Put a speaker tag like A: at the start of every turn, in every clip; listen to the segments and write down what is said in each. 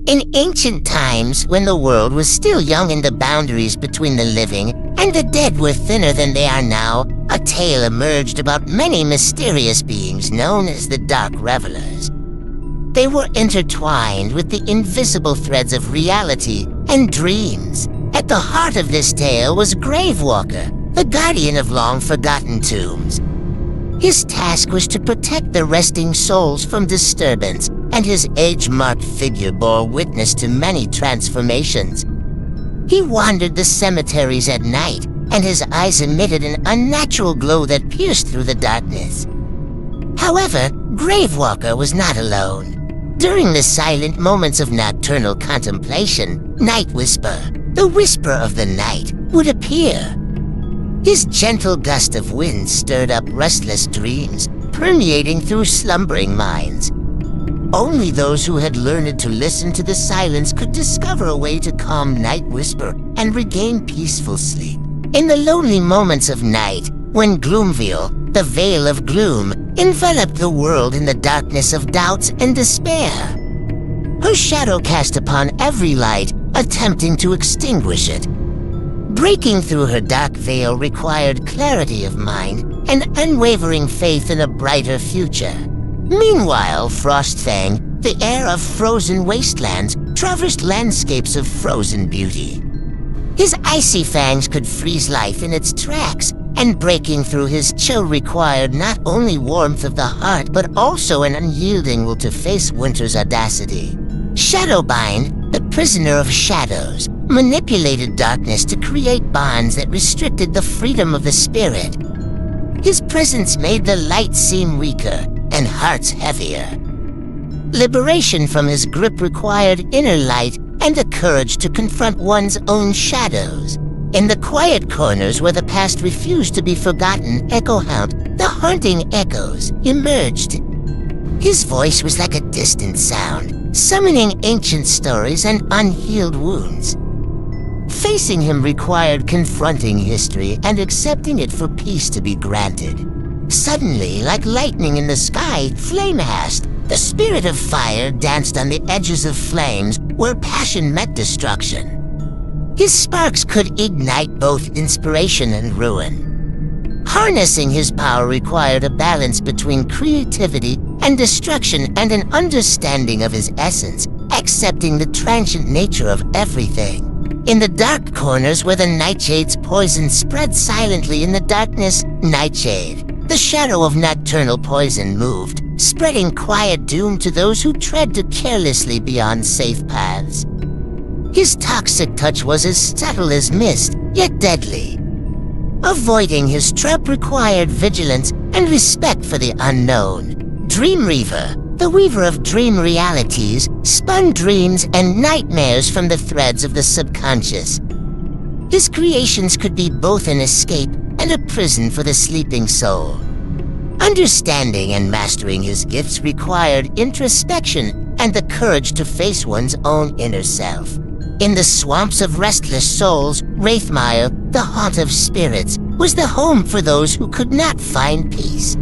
A: In ancient times, when the world was still young and the boundaries between the living and the dead were thinner than they are now, a tale emerged about many mysterious beings known as the Dark Revelers. They were intertwined with the invisible threads of reality and dreams. At the heart of this tale was Gravewalker, the guardian of long-forgotten tombs. His task was to protect the resting souls from disturbance, and his age-marked figure bore witness to many transformations. He wandered the cemeteries at night, and his eyes emitted an unnatural glow that pierced through the darkness. However, Gravewalker was not alone. During the silent moments of nocturnal contemplation, Nightwhisper, the whisper of the night, would appear. His gentle gust of wind stirred up restless dreams, permeating through slumbering minds. Only those who had learned to listen to the silence could discover a way to calm Nightwhisper and regain peaceful sleep. In the lonely moments of night, when Gloomveil, the veil of gloom, enveloped the world in the darkness of doubts and despair, her shadow cast upon every light, attempting to extinguish it. Breaking through her dark veil required clarity of mind and unwavering faith in a brighter future. Meanwhile, Frostfang, the heir of frozen wastelands, traversed landscapes of frozen beauty. His icy fangs could freeze life in its tracks, and breaking through his chill required not only warmth of the heart but also an unyielding will to face winter's audacity. Shadowbind, the prisoner of shadows, manipulated darkness to create bonds that restricted the freedom of the spirit. His presence made the light seem weaker and hearts heavier. Liberation from his grip required inner light and the courage to confront one's own shadows. In the quiet corners where the past refused to be forgotten, Echohaunt, the haunting echoes, emerged. His voice was like a distant sound, summoning ancient stories and unhealed wounds. Facing him required confronting history and accepting it for peace to be granted. Suddenly, like lightning in the sky, Flameghast, the spirit of fire, danced on the edges of flames where passion met destruction. His sparks could ignite both inspiration and ruin. Harnessing his power required a balance between creativity and destruction and an understanding of his essence, accepting the transient nature of everything. In the dark corners where the Nightshade's poison spread silently in the darkness, Nightshade, the shadow of nocturnal poison, moved, spreading quiet doom to those who tread too carelessly beyond safe paths. His toxic touch was as subtle as mist, yet deadly. Avoiding his trap required vigilance and respect for the unknown. Dreamweaver, the weaver of dream realities, spun dreams and nightmares from the threads of the subconscious. His creations could be both an escape and a prison for the sleeping soul. Understanding and mastering his gifts required introspection and the courage to face one's own inner self. In the swamps of restless souls, Wraithmire, the haunt of spirits, was the home for those who could not find peace.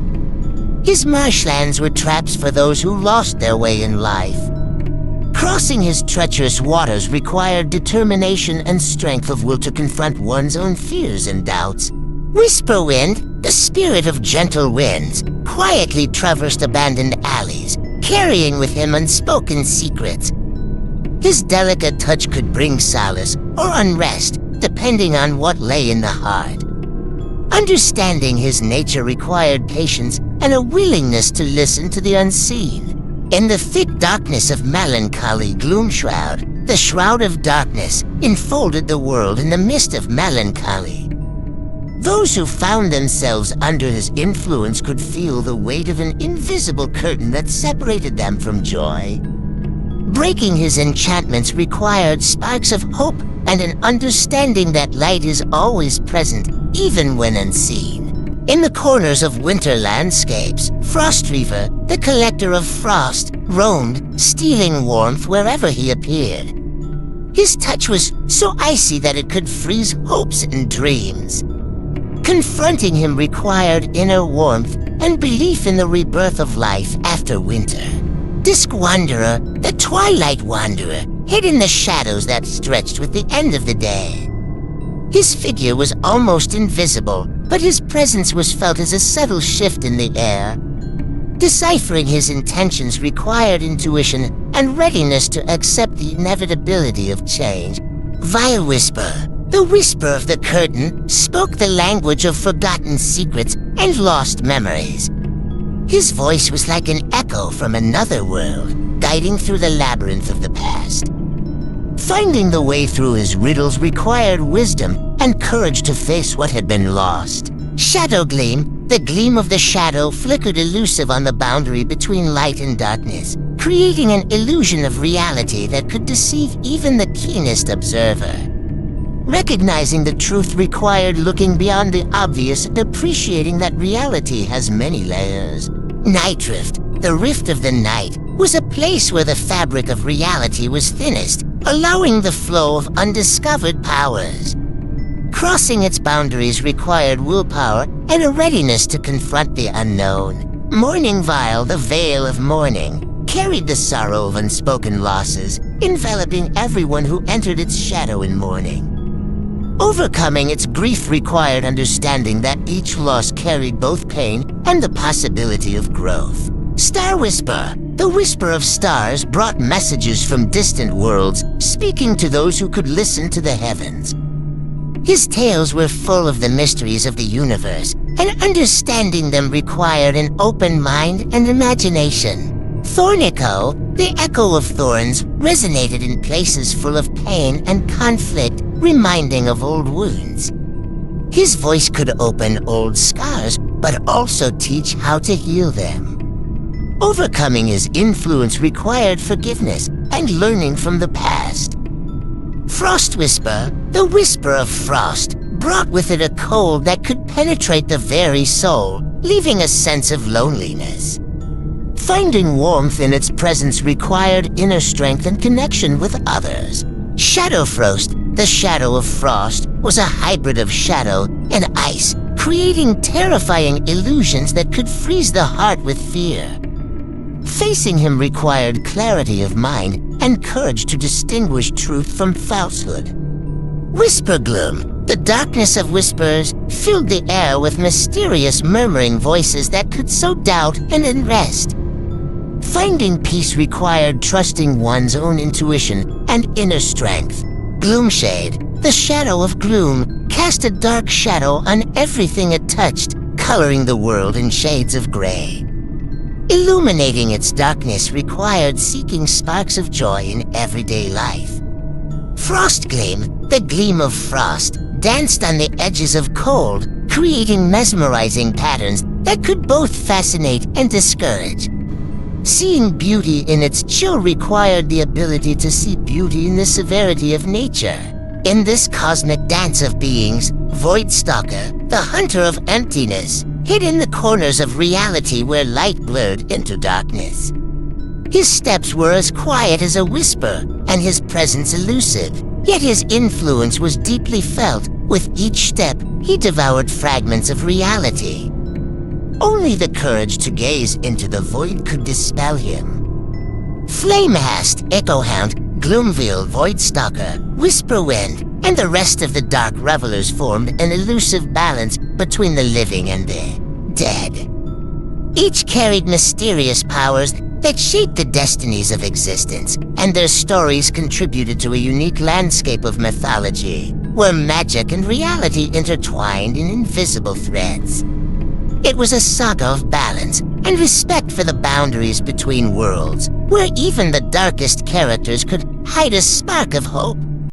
A: His marshlands were traps for those who lost their way in life. Crossing his treacherous waters required determination and strength of will to confront one's own fears and doubts. Whisperwind, the spirit of gentle winds, quietly traversed abandoned alleys, carrying with him unspoken secrets. His delicate touch could bring solace or unrest, depending on what lay in the heart. Understanding his nature required patience and a willingness to listen to the unseen. In the thick darkness of melancholy, Gloomshroud, the shroud of darkness, enfolded the world in the mist of melancholy. Those who found themselves under his influence could feel the weight of an invisible curtain that separated them from joy. Breaking his enchantments required sparks of hope and an understanding that light is always present, even when unseen. In the corners of winter landscapes, Frostreaver, the collector of frost, roamed, stealing warmth wherever he appeared. His touch was so icy that it could freeze hopes and dreams. Confronting him required inner warmth and belief in the rebirth of life after winter. Disc Wanderer, the Twilight Wanderer, hid in the shadows that stretched with the end of the day. His figure was almost invisible, but his presence was felt as a subtle shift in the air. Deciphering his intentions required intuition and readiness to accept the inevitability of change. Nightwhisper, the whisper of the curtain, spoke the language of forgotten secrets and lost memories. His voice was like an echo from another world, guiding through the labyrinth of the past. Finding the way through his riddles required wisdom and courage to face what had been lost. Shadow Gleam, the gleam of the shadow, flickered elusive on the boundary between light and darkness, creating an illusion of reality that could deceive even the keenest observer. Recognizing the truth required looking beyond the obvious and appreciating that reality has many layers. Nightdrift, the rift of the night, was a place where the fabric of reality was thinnest, allowing the flow of undiscovered powers. Crossing its boundaries required willpower and a readiness to confront the unknown. Mourningveil, the veil of mourning, carried the sorrow of unspoken losses, enveloping everyone who entered its shadow in mourning. Overcoming its grief required understanding that each loss carried both pain and the possibility of growth. Starwhisper, the whisper of stars, brought messages from distant worlds, speaking to those who could listen to the heavens. His tales were full of the mysteries of the universe, and understanding them required an open mind and imagination. Thornico, the echo of thorns, resonated in places full of pain and conflict, reminding of old wounds. His voice could open old scars, but also teach how to heal them. Overcoming his influence required forgiveness and learning from the past. Frostwhisper, the whisper of frost, brought with it a cold that could penetrate the very soul, leaving a sense of loneliness. Finding warmth in its presence required inner strength and connection with others. Shadowfrost, the shadow of frost, was a hybrid of shadow and ice, creating terrifying illusions that could freeze the heart with fear. Facing him required clarity of mind and courage to distinguish truth from falsehood. Whispergloom, the darkness of whispers, filled the air with mysterious murmuring voices that could sow doubt and unrest. Finding peace required trusting one's own intuition and inner strength. Gloomshade, the shadow of gloom, cast a dark shadow on everything it touched, coloring the world in shades of gray. Illuminating its darkness required seeking sparks of joy in everyday life. Frostgleam, the gleam of frost, danced on the edges of cold, creating mesmerizing patterns that could both fascinate and discourage. Seeing beauty in its chill required the ability to see beauty in the severity of nature. In this cosmic dance of beings, Voidstalker, the hunter of emptiness, hid in the corners of reality where light blurred into darkness. His steps were as quiet as a whisper, and his presence elusive, yet his influence was deeply felt. With each step, he devoured fragments of reality. Only the courage to gaze into the void could dispel him. Flameghast, Echohaunt, Gloomveil, Voidstalker, Whisperwind, and the rest of the Dark Revelers formed an elusive balance between the living and the dead. Each carried mysterious powers that shaped the destinies of existence, and their stories contributed to a unique landscape of mythology, where magic and reality intertwined in invisible threads. It was a saga of balance and respect for the boundaries between worlds, where even the darkest characters could hide a spark of hope.